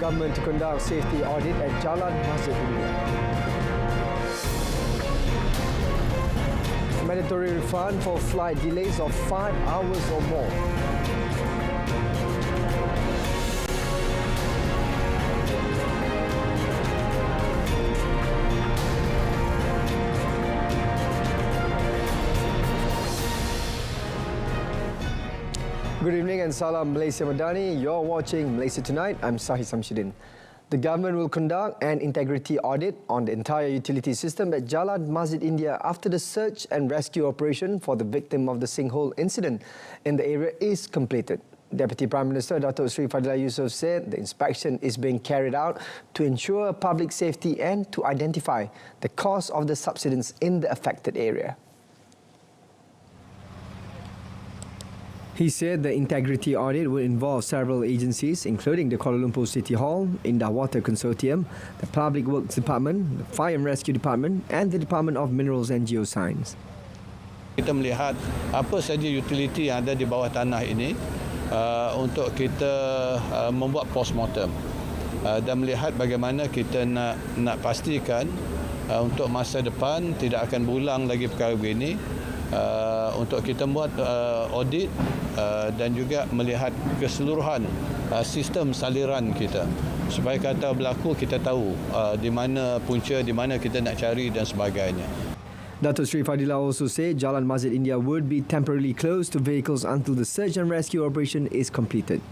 government to conduct safety audit at Jalan Masjid India. Mandatory refund for flight delays of 5 hours or more. Good evening and salam Malaysia Madani. You're watching Malaysia Tonight. I'm SAHIH. The government will conduct an integrity audit on the entire utility system at Jalan Masjid India after the search and rescue operation for the victim of the sinkhole incident in the area is completed. Deputy Prime Minister Datuk Seri Fadilah Yusof said the inspection is being carried out to ensure public safety and to identify the cause of the subsidence in the affected area. He said the integrity audit will involve several agencies, including the Kuala Lumpur City Hall, Indah Water Consortium, the Public Works Department, the Fire and Rescue Department and the Department of Minerals and Geoscience. Kita melihat apa saja utility yang ada di bawah tanah ini untuk kita membuat postmortem dan melihat bagaimana kita nak pastikan untuk masa depan tidak akan berulang lagi perkara begini. Untuk kita buat audit dan juga melihat keseluruhan sistem saliran kita supaya kata berlaku kita tahu di mana punca, di mana kita nak cari dan sebagainya. Datuk Seri Fadilah also said Jalan Masjid India would be temporarily closed to vehicles until the search and rescue operation is completed.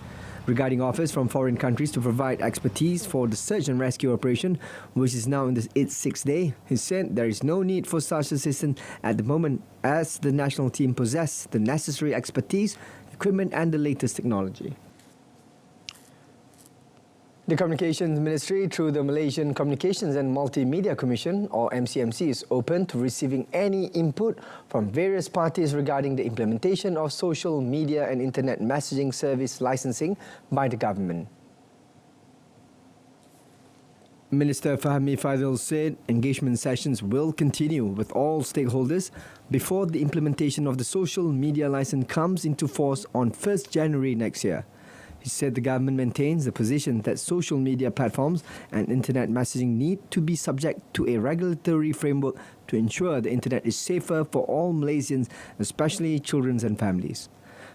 Regarding offers from foreign countries to provide expertise for the search and rescue operation, which is now in its sixth day, he said there is no need for such assistance at the moment as the national team possess the necessary expertise, equipment and the latest technology. The Communications Ministry, through the Malaysian Communications and Multimedia Commission, or MCMC, is open to receiving any input from various parties regarding the implementation of social media and internet messaging service licensing by the government. Minister Fahmi Faisal said engagement sessions will continue with all stakeholders before the implementation of the social media license comes into force on 1st January next year. He said the government maintains the position that social media platforms and internet messaging need to be subject to a regulatory framework to ensure the internet is safer for all Malaysians, especially children and families.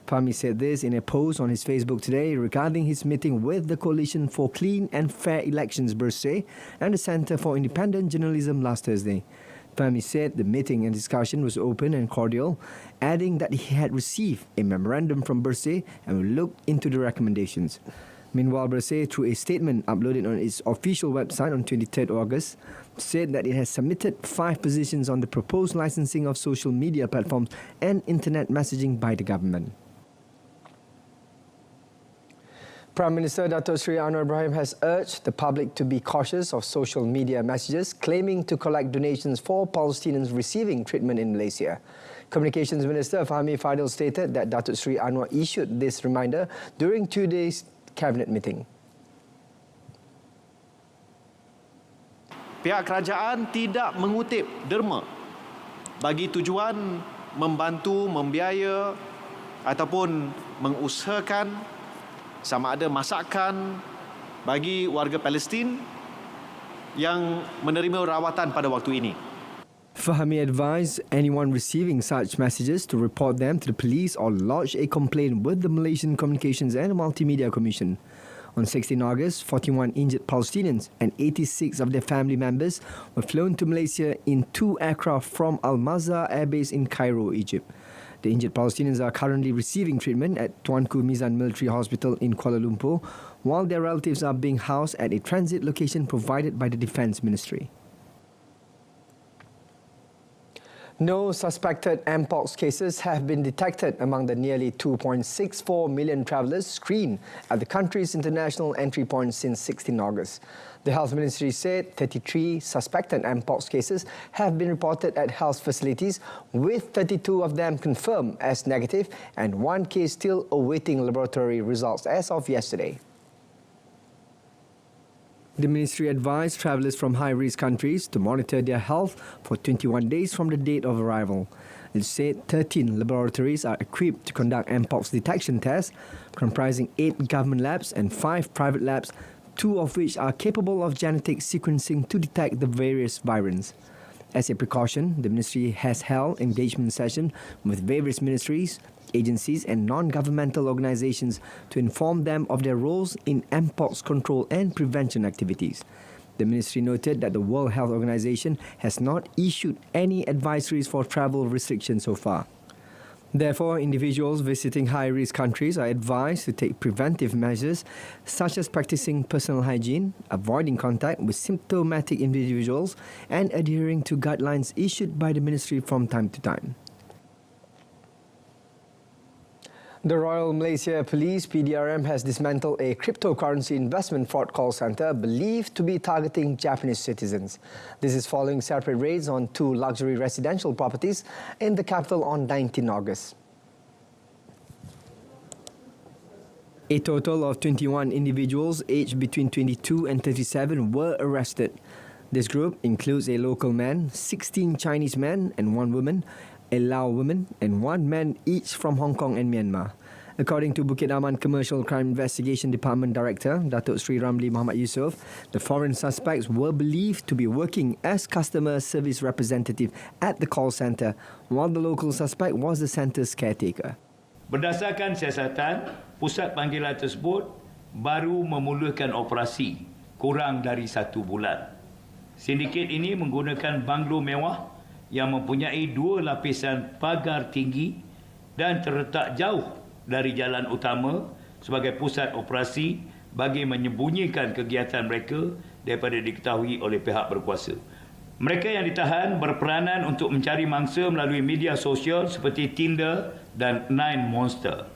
Fahmi said this in a post on his Facebook today regarding his meeting with the Coalition for Clean and Fair Elections Bersih and the Centre for Independent Journalism last Thursday. Fahmi said the meeting and discussion was open and cordial, adding that he had received a memorandum from Bersih and will look into the recommendations. Meanwhile, Bersih, through a statement uploaded on its official website on 23rd August, said that it has submitted 5 positions on the proposed licensing of social media platforms and internet messaging by the government. Prime Minister Datuk Seri Anwar Ibrahim has urged the public to be cautious of social media messages claiming to collect donations for Palestinians receiving treatment in Malaysia. Communications Minister Fahmi Faisal stated that Datuk Seri Anwar issued this reminder during today's cabinet meeting. Pihak kerajaan tidak mengutip derma bagi tujuan membantu, membiaya ataupun mengusahakan sama ada masakan bagi warga Palestin yang menerima rawatan pada waktu ini. Fahmi advised anyone receiving such messages to report them to the police or lodge a complaint with the Malaysian Communications and Multimedia Commission. On 16 August, 41 injured Palestinians and 86 of their family members were flown to Malaysia in 2 aircraft from Al-Mazhar Air Base in Cairo, Egypt. The injured Palestinians are currently receiving treatment at Tuanku Mizan Military Hospital in Kuala Lumpur, while their relatives are being housed at a transit location provided by the Defence Ministry. No suspected Mpox cases have been detected among the nearly 2.64 million travellers screened at the country's international entry points since 16 August. The Health Ministry said 33 suspected Mpox cases have been reported at health facilities, with 32 of them confirmed as negative and 1 case still awaiting laboratory results as of yesterday. The ministry advised travellers from high-risk countries to monitor their health for 21 days from the date of arrival. It said 13 laboratories are equipped to conduct Mpox detection tests, comprising 8 government labs and 5 private labs, two of which are capable of genetic sequencing to detect the various variants. As a precaution, the ministry has held engagement sessions with various ministries, agencies and non-governmental organizations to inform them of their roles in mpox control and prevention activities. The ministry noted that the World Health Organization has not issued any advisories for travel restrictions so far. Therefore, individuals visiting high-risk countries are advised to take preventive measures such as practicing personal hygiene, avoiding contact with symptomatic individuals and adhering to guidelines issued by the ministry from time to time. The Royal Malaysia Police (PDRM) has dismantled a cryptocurrency investment fraud call centre believed to be targeting Japanese citizens. This is following separate raids on two luxury residential properties in the capital on 19 August. A total of 21 individuals aged between 22 and 37 were arrested. This group includes a local man, 16 Chinese men and one woman, a Lao woman and one man each from Hong Kong and Myanmar. According to Bukit Aman Commercial Crime Investigation Department Director, Datuk Sri Ramli Muhammad Yusof, the foreign suspects were believed to be working as customer service representative at the call centre, while the local suspect was the centre's caretaker. Berdasarkan siasatan, pusat panggilan tersebut baru memulakan operasi kurang dari 1 bulan. Sindiket ini menggunakan banglo mewah yang mempunyai 2 lapisan pagar tinggi dan terletak jauh dari jalan utama sebagai pusat operasi bagi menyembunyikan kegiatan mereka daripada diketahui oleh pihak berkuasa. Mereka yang ditahan berperanan untuk mencari mangsa melalui media sosial seperti Tinder dan Nine Monster.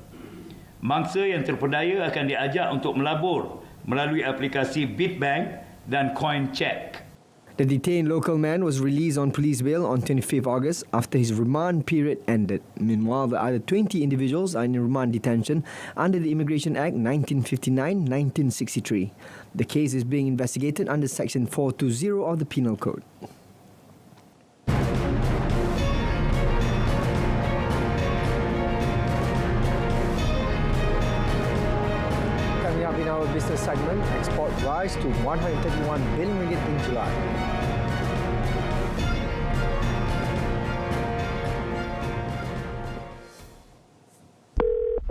Mangsa yang terpedaya akan diajak untuk melabur melalui aplikasi Bitbank dan CoinCheck. The detained local man was released on police bail on 25 August after his remand period ended. Meanwhile, the other 20 individuals are in remand detention under the Immigration Act 1959-1963. The case is being investigated under Section 420 of the Penal Code. Coming up in our business segment, export rise to 131 billion ringgit in July.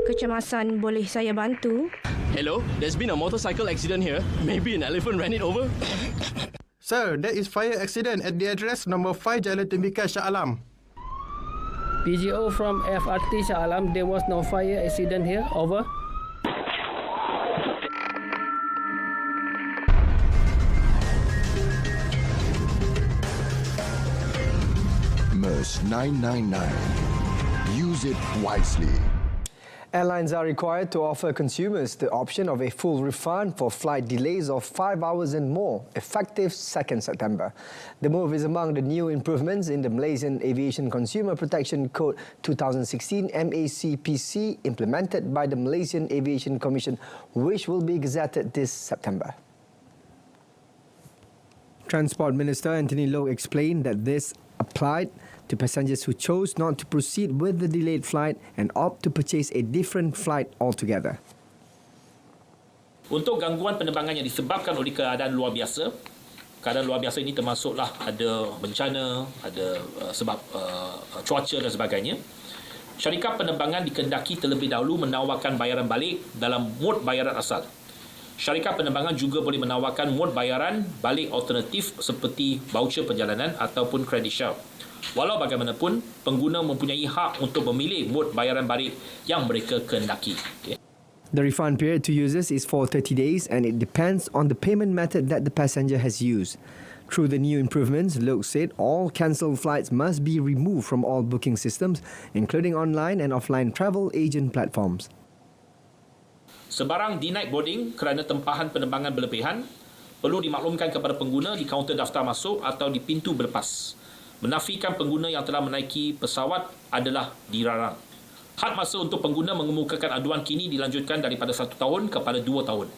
Kecemasan, boleh saya bantu? Hello, there's been a motorcycle accident here. Maybe an elephant ran it over. Sir, there is fire accident at the address number 5 Jalan Tembika Shah Alam. PGO from FRT Shah Alam, there was no fire accident here. Over. MERS 999. Use it wisely. Airlines are required to offer consumers the option of a full refund for flight delays of 5 hours and more, effective 2nd September. The move is among the new improvements in the Malaysian Aviation Consumer Protection Code 2016 MACPC implemented by the Malaysian Aviation Commission, which will be gazetted this September. Transport Minister Anthony Loh explained that this applied to passengers who chose not to proceed with the delayed flight and opt to purchase a different flight altogether. Untuk gangguan penerbangan yang disebabkan oleh keadaan luar biasa ini termasuklah ada bencana, ada sebab cuaca dan sebagainya. Syarikat penerbangan dikehendaki terlebih dahulu menawarkan bayaran balik dalam mod bayaran asal. Syarikat penerbangan juga boleh menawarkan mod bayaran balik alternatif seperti voucher perjalanan ataupun credit share. Walau bagaimanapun, pengguna mempunyai hak untuk memilih mod bayaran balik yang mereka kehendaki. Okay. The refund period to users is for 30 days and it depends on the payment method that the passenger has used. Through the new improvements, Loh said all cancelled flights must be removed from all booking systems, including online and offline travel agent platforms. Sebarang denied boarding kerana tempahan penerbangan berlebihan perlu dimaklumkan kepada pengguna di kaunter daftar masuk atau di pintu berlepas. Menafikan pengguna yang telah menaiki pesawat adalah dilarang. Had masa untuk pengguna mengemukakan aduan kini dilanjutkan daripada 1 tahun kepada 2 tahun.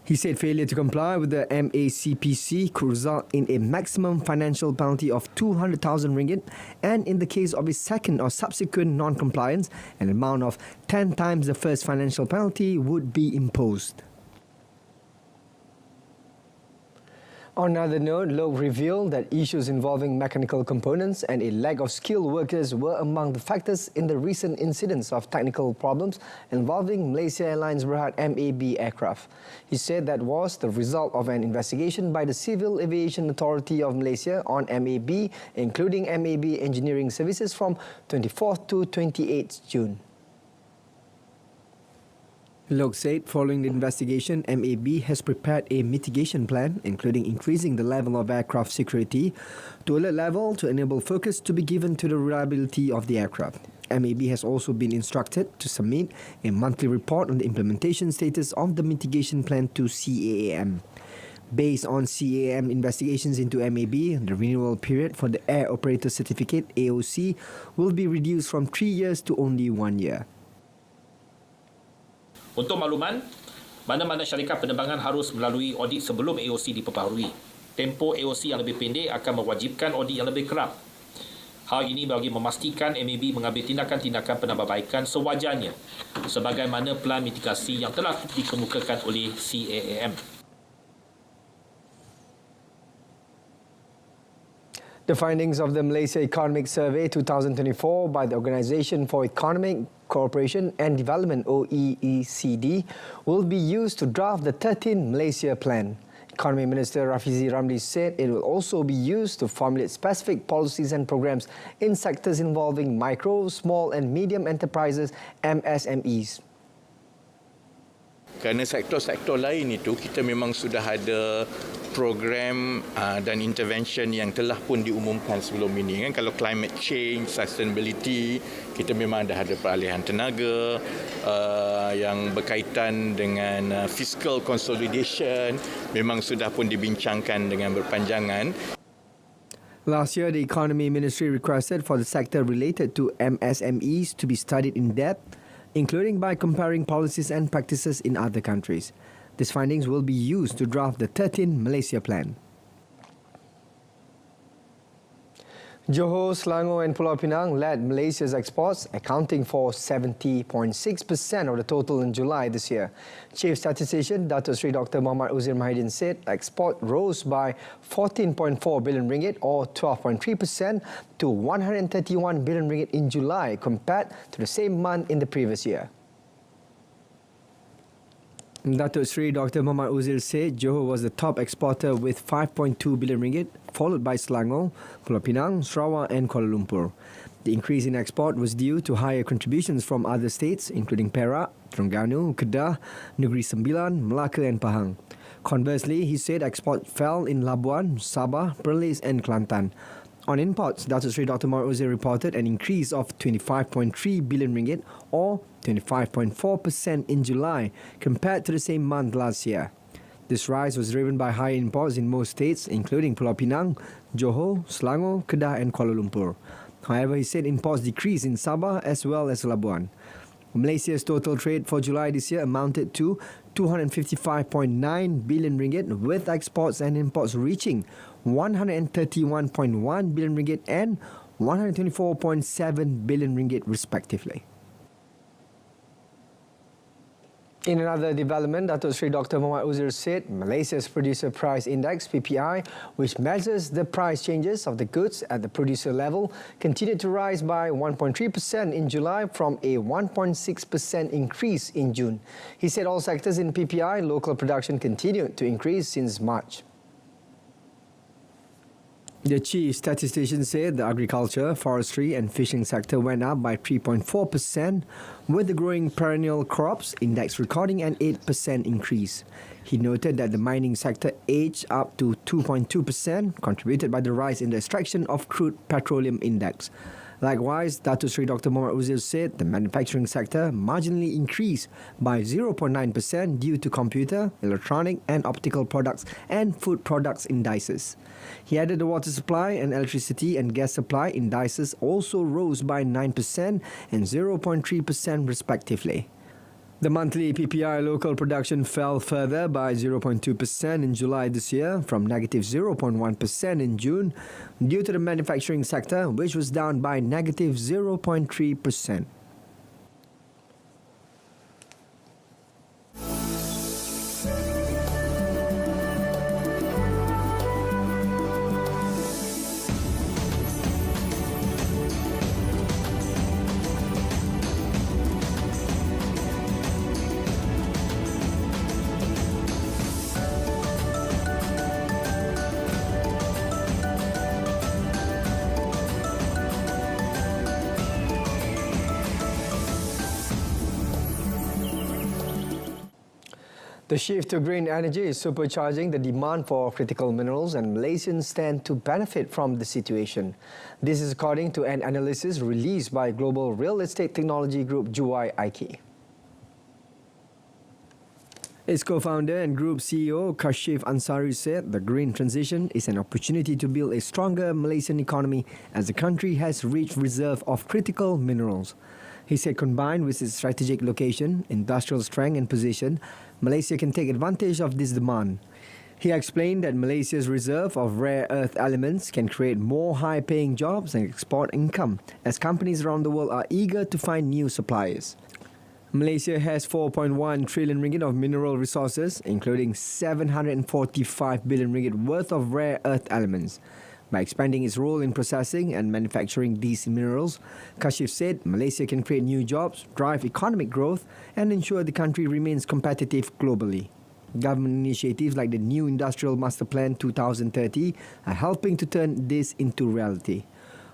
He said failure to comply with the MACPC could result in a maximum financial penalty of 200,000 ringgit and in the case of a second or subsequent non-compliance, an amount of 10 times the first financial penalty would be imposed. On another note, Lok revealed that issues involving mechanical components and a lack of skilled workers were among the factors in the recent incidents of technical problems involving Malaysia Airlines Berhad MAB aircraft. He said that was the result of an investigation by the Civil Aviation Authority of Malaysia on MAB, including MAB engineering services from 24th to 28th June. Lok said following the investigation, MAB has prepared a mitigation plan, including increasing the level of aircraft security to alert level to enable focus to be given to the reliability of the aircraft. MAB has also been instructed to submit a monthly report on the implementation status of the mitigation plan to CAAM. Based on CAAM investigations into MAB, the renewal period for the Air Operator Certificate AOC will be reduced from 3 years to only 1 year. Untuk makluman, mana-mana syarikat penerbangan harus melalui audit sebelum AOC diperbaharui. Tempoh AOC yang lebih pendek akan mewajibkan audit yang lebih kerap. Hal ini bagi memastikan MAB mengambil tindakan-tindakan penambahbaikan sewajarnya sebagaimana pelan mitigasi yang telah dikemukakan oleh CAAM. The findings of the Malaysia Economic Survey 2024 by the Organisation for Economic Cooperation and Development (OECD) will be used to draft the 13th Malaysia Plan. Economy Minister Rafizi Ramli said it will also be used to formulate specific policies and programs in sectors involving micro, small and medium enterprises (MSMEs). Kerana sektor-sektor lain itu kita memang sudah ada program dan intervention yang telah pun diumumkan sebelum ini kan. Kalau climate change, sustainability, kita memang dah ada peralihan tenaga yang berkaitan dengan fiscal consolidation, memang sudah pun dibincangkan dengan berpanjangan. Last year, the Economy Ministry requested for the sector related to MSMEs to be studied in depth, including by comparing policies and practices in other countries. These findings will be used to draft the 13th Malaysia Plan. Johor, Selangor and Pulau Pinang led Malaysia's exports, accounting for 70.6% of the total in July this year. Chief Statistician Dato' Sri Dr. Muhammad Uzir Mahidin said export rose by 14.4 billion ringgit or 12.3% to 131 billion ringgit in July compared to the same month in the previous year. Dato' Sri Dr. Muhammad Uzir said Johor was the top exporter with 5.2 billion ringgit, followed by Selangor, Pulau Pinang, Sarawak and Kuala Lumpur. The increase in export was due to higher contributions from other states including Perak, Terengganu, Kedah, Negeri Sembilan, Melaka and Pahang. Conversely, he said export fell in Labuan, Sabah, Perlis and Kelantan. On imports, Dato' Sri Dr. Muhammad Uzir reported an increase of 25.3 billion ringgit or 25.4% in July compared to the same month last year. This rise was driven by high imports in most states, including Pulau Pinang, Johor, Selangor, Kedah and Kuala Lumpur. However, he said imports decreased in Sabah as well as Labuan. Malaysia's total trade for July this year amounted to 255.9 billion ringgit, with exports and imports reaching 131.1 billion ringgit and 124.7 billion ringgit respectively. In another development, Dato' Sri Dr. Muhammad Uzir said Malaysia's Producer Price Index (PPI), which measures the price changes of the goods at the producer level, continued to rise by 1.3% in July from a 1.6% increase in June. He said all sectors in PPI local production continued to increase since March. The chief statistician said the agriculture, forestry and fishing sector went up by 3.4%, with the growing perennial crops index recording an 8% increase. He noted that the mining sector edged up to 2.2%, contributed by the rise in the extraction of crude petroleum index. Likewise, Dato' Sri Dr. Muhammad Uzir said the manufacturing sector marginally increased by 0.9% due to computer, electronic and optical products and food products indices. He added the water supply and electricity and gas supply indices also rose by 9% and 0.3% respectively. The monthly PPI local production fell further by 0.2% in July this year from negative 0.1% in June due to the manufacturing sector, which was down by negative 0.3%. The shift to green energy is supercharging the demand for critical minerals, and Malaysians stand to benefit from the situation. This is according to an analysis released by global real estate technology group Juwai Aiki. Its co-founder and group CEO Kashif Ansari said the green transition is an opportunity to build a stronger Malaysian economy as the country has reached reserve of critical minerals. He said combined with its strategic location, industrial strength and position, Malaysia can take advantage of this demand. He explained that Malaysia's reserve of rare earth elements can create more high-paying jobs and export income as companies around the world are eager to find new suppliers. Malaysia has 4.1 trillion ringgit of mineral resources, including 745 billion ringgit worth of rare earth elements. By expanding its role in processing and manufacturing these minerals, Kashif said Malaysia can create new jobs, drive economic growth and ensure the country remains competitive globally. Government initiatives like the New Industrial Master Plan 2030 are helping to turn this into reality.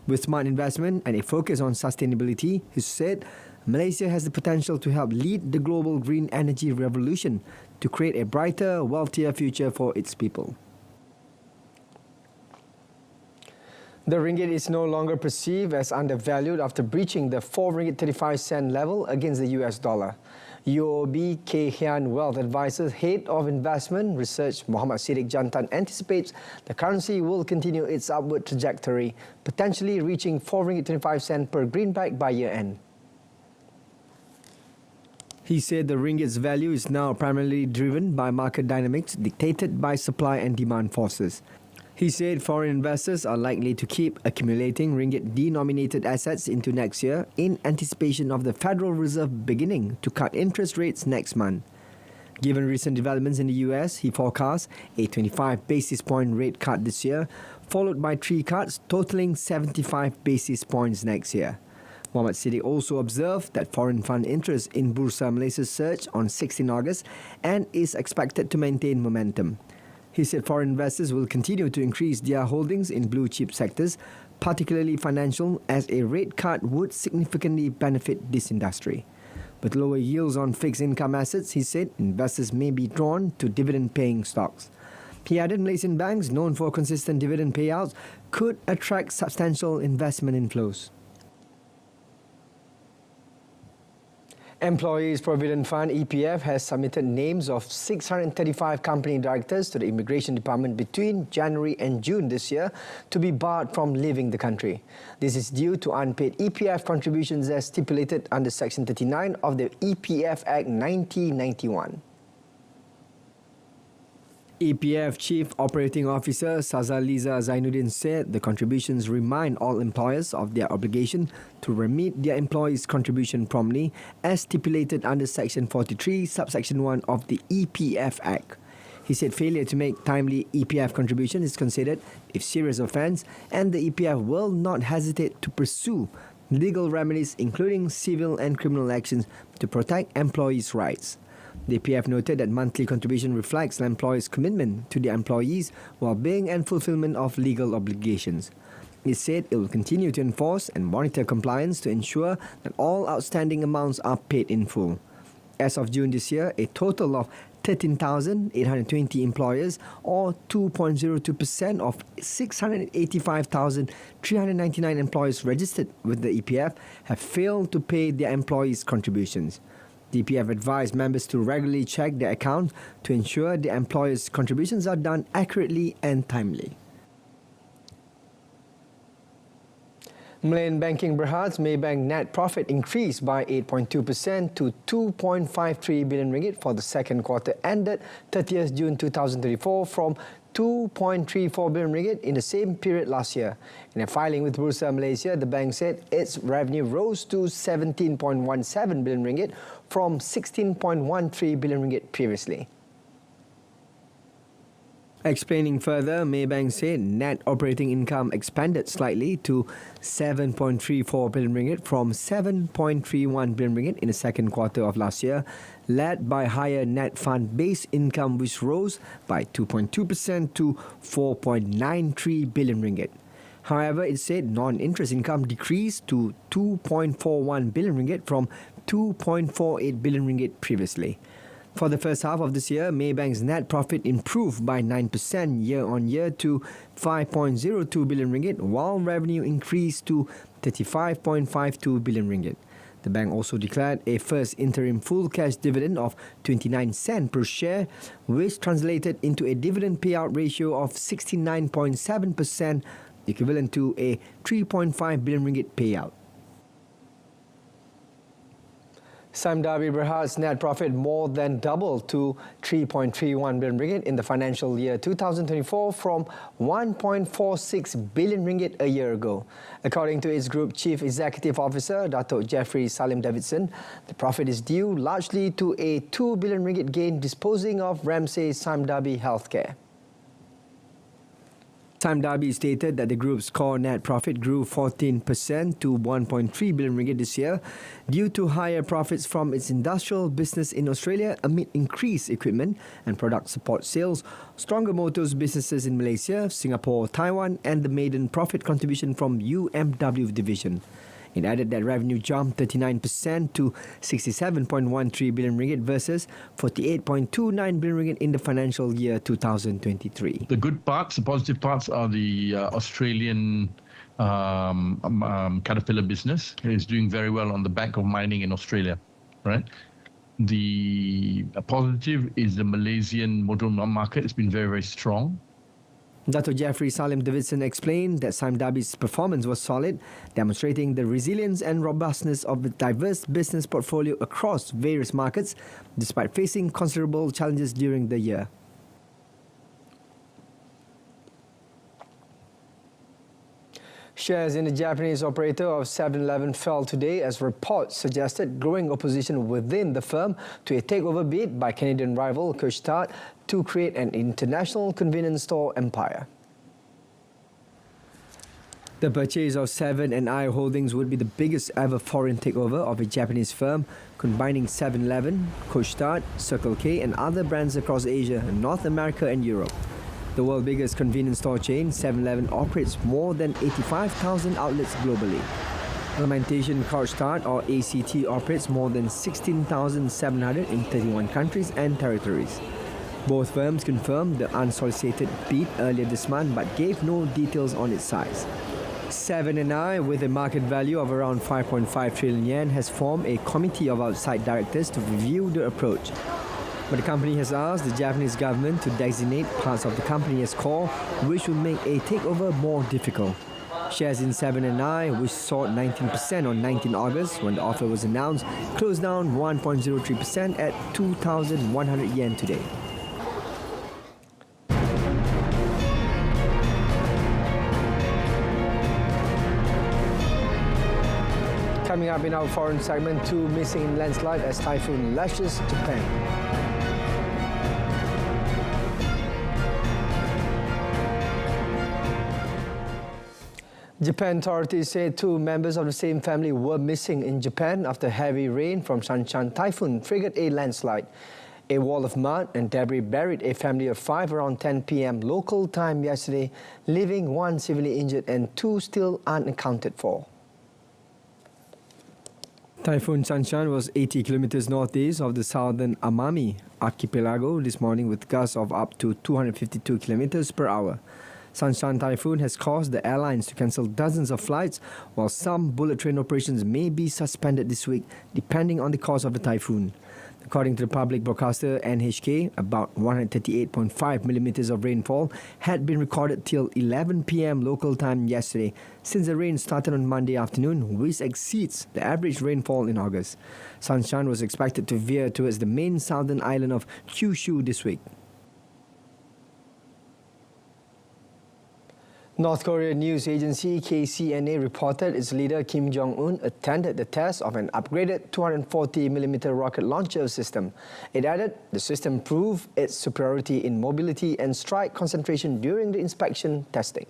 With smart investment and a focus on sustainability, he said Malaysia has the potential to help lead the global green energy revolution to create a brighter, wealthier future for its people. The ringgit is no longer perceived as undervalued after breaching the 4 ringgit 35 cent level against the US dollar. UOB Kay Hian Wealth Advisors Head of Investment Research Muhammad Siddiq Jantan anticipates the currency will continue its upward trajectory, potentially reaching 4 ringgit 25 cent per greenback by year end. He said the ringgit's value is now primarily driven by market dynamics dictated by supply and demand forces. He said foreign investors are likely to keep accumulating ringgit-denominated assets into next year in anticipation of the Federal Reserve beginning to cut interest rates next month. Given recent developments in the US, he forecasts a 25 basis point rate cut this year, followed by 3 cuts totaling 75 basis points next year. Muhammad Siddiq also observed that foreign fund interest in Bursa Malaysia surged on 16 August and is expected to maintain momentum. He said foreign investors will continue to increase their holdings in blue chip sectors, particularly financial, as a rate cut would significantly benefit this industry. With lower yields on fixed income assets, he said investors may be drawn to dividend-paying stocks. He added Malaysian banks, known for consistent dividend payouts, could attract substantial investment inflows. Employees Provident Fund EPF has submitted names of 635 company directors to the Immigration Department between January and June this year to be barred from leaving the country. This is due to unpaid EPF contributions as stipulated under Section 39 of the EPF Act 1991. EPF Chief Operating Officer Sazaliza Zainuddin said the contributions remind all employers of their obligation to remit their employees' contribution promptly as stipulated under Section 43, Subsection 1 of the EPF Act. He said failure to make timely EPF contribution is considered a serious offence and the EPF will not hesitate to pursue legal remedies including civil and criminal actions to protect employees' rights. The EPF noted that monthly contribution reflects the employer's commitment to their employees' well-being and fulfillment of legal obligations. It said it will continue to enforce and monitor compliance to ensure that all outstanding amounts are paid in full. As of June this year, a total of 13,820 employers, or 2.02% of 685,399 employees registered with the EPF, have failed to pay their employees' contributions. The EPF advised members to regularly check their account to ensure their employers' contributions are done accurately and timely. Malayan banking berhad's Maybank net profit increased by 8.2% to 2.53 billion ringgit for the second quarter ended 30th June 2024 from 2.34 billion ringgit in the same period last year. In a filing with Bursa Malaysia, the bank said its revenue rose to 17.17 billion ringgit from 16.13 billion ringgit previously. Explaining further, Maybank said net operating income expanded slightly to 7.34 billion ringgit from 7.31 billion ringgit in the second quarter of last year, led by higher net fund-based income which rose by 2.2% to 4.93 billion ringgit. However, it said non-interest income decreased to 2.41 billion ringgit from 2.48 billion ringgit previously. For the first half of this year, Maybank's net profit improved by 9% year-on-year to 5.02 billion ringgit, while revenue increased to 35.52 billion ringgit. The bank also declared a first interim full cash dividend of 29 cents per share, which translated into a dividend payout ratio of 69.7%, equivalent to a 3.5 billion ringgit payout. Sime Darby Berhad's net profit more than doubled to 3.31 billion ringgit in the financial year 2024 from 1.46 billion ringgit a year ago. According to its Group Chief Executive Officer, Dato' Jeffrey Salim Davidson, the profit is due largely to a 2 billion ringgit gain disposing of Ramsay Sime Darby Healthcare. Sime Darby stated that the group's core net profit grew 14% to 1.3 billion ringgit this year due to higher profits from its industrial business in Australia amid increased equipment and product support sales, stronger motors businesses in Malaysia, Singapore, Taiwan, and the maiden profit contribution from UMW division. It added that revenue jumped 39% to 67.13 billion ringgit versus 48.29 billion ringgit in the financial year 2023. The good parts, the positive parts are the Australian Caterpillar business. It is doing very well on the back of mining in Australia, right? The positive is the Malaysian motor market has been very, very strong. Dato' Jeffrey Salim Davidson explained that Sime Darby's performance was solid, demonstrating the resilience and robustness of the diverse business portfolio across various markets, despite facing considerable challenges during the year. Shares in the Japanese operator of 7-Eleven fell today as reports suggested growing opposition within the firm to a takeover bid by Canadian rival Couche-Tard to create an international convenience store empire. The purchase of 7&I Holdings would be the biggest ever foreign takeover of a Japanese firm, combining 7-Eleven, Couche-Tard, Circle K and other brands across Asia, North America and Europe. The world's biggest convenience store chain, 7-Eleven, operates more than 85,000 outlets globally. Lamentation Couche-Tard, or ACT, operates more than 16,700 in 31 countries and territories. Both firms confirmed the unsolicited bid earlier this month but gave no details on its size. 7&I, with a market value of around 5.5 trillion yen, has formed a committee of outside directors to review the approach. But the company has asked the Japanese government to designate parts of the company as core, which will make a takeover more difficult. Shares in 7&I, which soared 19% on 19 August when the offer was announced, closed down 1.03% at 2,100 yen today. Coming up in our foreign segment, 2 missing in landslide as typhoon lashes Japan. Japan authorities say 2 members of the same family were missing in Japan after heavy rain from Shanshan typhoon triggered a landslide. A wall of mud and debris buried a family of 5 around 10 p.m. local time yesterday, leaving 1 severely injured and 2 still unaccounted for. Typhoon Shanshan was 80 kilometers northeast of the southern Amami archipelago this morning with gusts of up to 252 kilometers per hour. Shanshan typhoon has caused the airlines to cancel dozens of flights, while some bullet train operations may be suspended this week, depending on the cause of the typhoon. According to the public broadcaster NHK, about 138.5 millimeters of rainfall had been recorded till 11 p.m. local time yesterday, since the rain started on Monday afternoon, which exceeds the average rainfall in August. Shanshan was expected to veer towards the main southern island of Kyushu this week. North Korea news agency KCNA reported its leader Kim Jong-un attended the test of an upgraded 240mm rocket launcher system. It added the system proved its superiority in mobility and strike concentration during the inspection testing.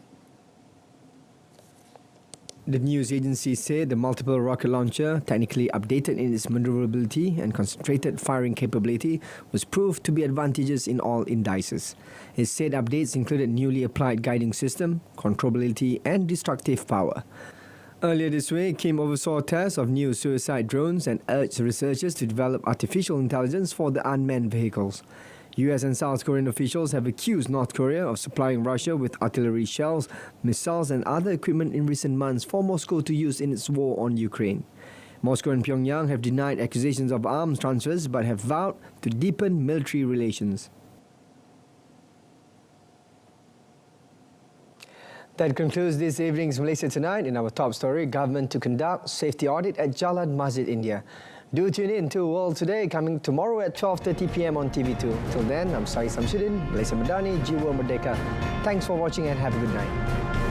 The news agency said the multiple rocket launcher, technically updated in its maneuverability and concentrated firing capability, was proved to be advantageous in all indices. It said updates included newly applied guiding system, controllability and destructive power. Earlier this week, Kim oversaw tests of new suicide drones and urged researchers to develop artificial intelligence for the unmanned vehicles. US and South Korean officials have accused North Korea of supplying Russia with artillery shells, missiles and other equipment in recent months for Moscow to use in its war on Ukraine. Moscow and Pyongyang have denied accusations of arms transfers but have vowed to deepen military relations. That concludes this evening's Malaysia Tonight. In our top story, government to conduct safety audit at Jalan Masjid India. Do tune in to World Today, coming tomorrow at 12:30 p.m. on TV2. Till then, I'm SAHIH Samsudin, Malaysia Madani, Jiwa Merdeka. Thanks for watching and have a good night.